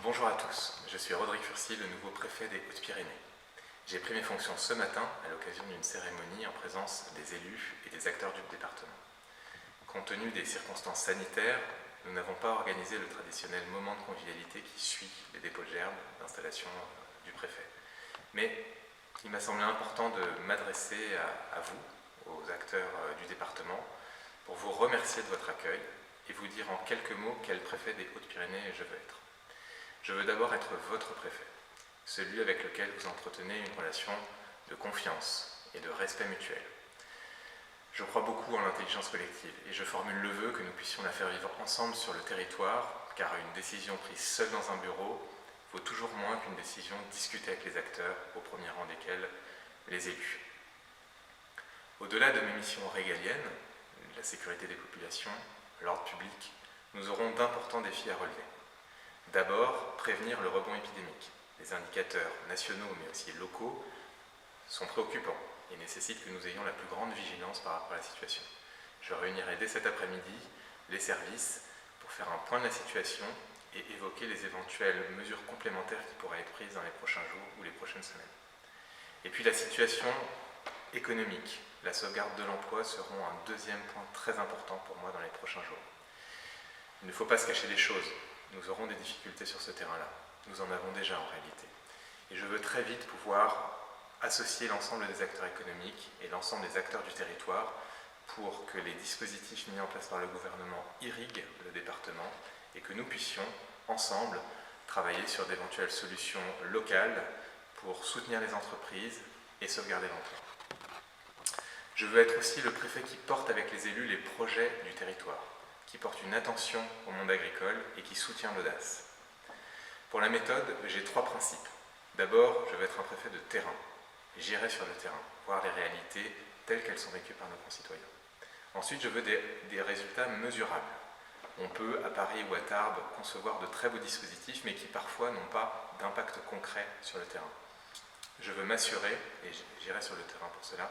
Bonjour à tous, je suis Rodrigue Furcy, le nouveau préfet des Hautes-Pyrénées. J'ai pris mes fonctions ce matin à l'occasion d'une cérémonie en présence des élus et des acteurs du département. Compte tenu des circonstances sanitaires, nous n'avons pas organisé le traditionnel moment de convivialité qui suit les dépôts de gerbes d'installation du préfet. Mais il m'a semblé important de m'adresser à vous, aux acteurs du département, pour vous remercier de votre accueil et vous dire en quelques mots quel préfet des Hautes-Pyrénées je veux être. Je veux d'abord être votre préfet, celui avec lequel vous entretenez une relation de confiance et de respect mutuel. Je crois beaucoup en l'intelligence collective et je formule le vœu que nous puissions la faire vivre ensemble sur le territoire, car une décision prise seule dans un bureau vaut toujours moins qu'une décision discutée avec les acteurs, au premier rang desquels les élus. Au-delà de mes missions régaliennes, la sécurité des populations, l'ordre public, nous aurons d'importants défis à relever. D'abord, prévenir le rebond épidémique. Les indicateurs nationaux mais aussi locaux sont préoccupants et nécessitent que nous ayons la plus grande vigilance par rapport à la situation. Je réunirai dès cet après-midi les services pour faire un point de la situation et évoquer les éventuelles mesures complémentaires qui pourraient être prises dans les prochains jours ou les prochaines semaines. Et puis la situation économique, la sauvegarde de l'emploi seront un deuxième point très important pour moi dans les prochains jours. Il ne faut pas se cacher des choses. Nous aurons des difficultés sur ce terrain-là. Nous en avons déjà en réalité. Et je veux très vite pouvoir associer l'ensemble des acteurs économiques et l'ensemble des acteurs du territoire pour que les dispositifs mis en place par le gouvernement irriguent le département et que nous puissions, ensemble, travailler sur d'éventuelles solutions locales pour soutenir les entreprises et sauvegarder l'emploi. Je veux être aussi le préfet qui porte avec les élus les projets du territoire, qui porte une attention au monde agricole et qui soutient l'audace. Pour la méthode, j'ai 3 principes. D'abord, je veux être un préfet de terrain. J'irai sur le terrain, voir les réalités telles qu'elles sont vécues par nos concitoyens. Ensuite, je veux des résultats mesurables. On peut, à Paris ou à Tarbes, concevoir de très beaux dispositifs, mais qui parfois n'ont pas d'impact concret sur le terrain. Je veux m'assurer, et j'irai sur le terrain pour cela,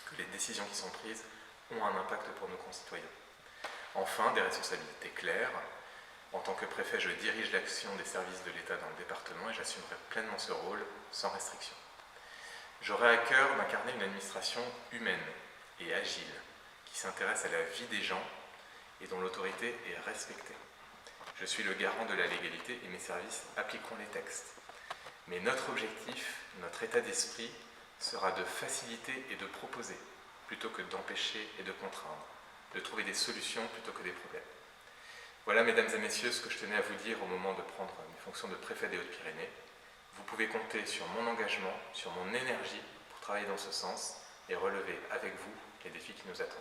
que les décisions qui sont prises ont un impact pour nos concitoyens. Enfin, des responsabilités claires. En tant que préfet, je dirige l'action des services de l'État dans le département et j'assumerai pleinement ce rôle sans restriction. J'aurai à cœur d'incarner une administration humaine et agile qui s'intéresse à la vie des gens et dont l'autorité est respectée. Je suis le garant de la légalité et mes services appliqueront les textes. Mais notre objectif, notre état d'esprit sera de faciliter et de proposer plutôt que d'empêcher et de contraindre, de trouver des solutions plutôt que des problèmes. Voilà, mesdames et messieurs, ce que je tenais à vous dire au moment de prendre mes fonctions de préfet des Hautes-Pyrénées. Vous pouvez compter sur mon engagement, sur mon énergie pour travailler dans ce sens et relever avec vous les défis qui nous attendent.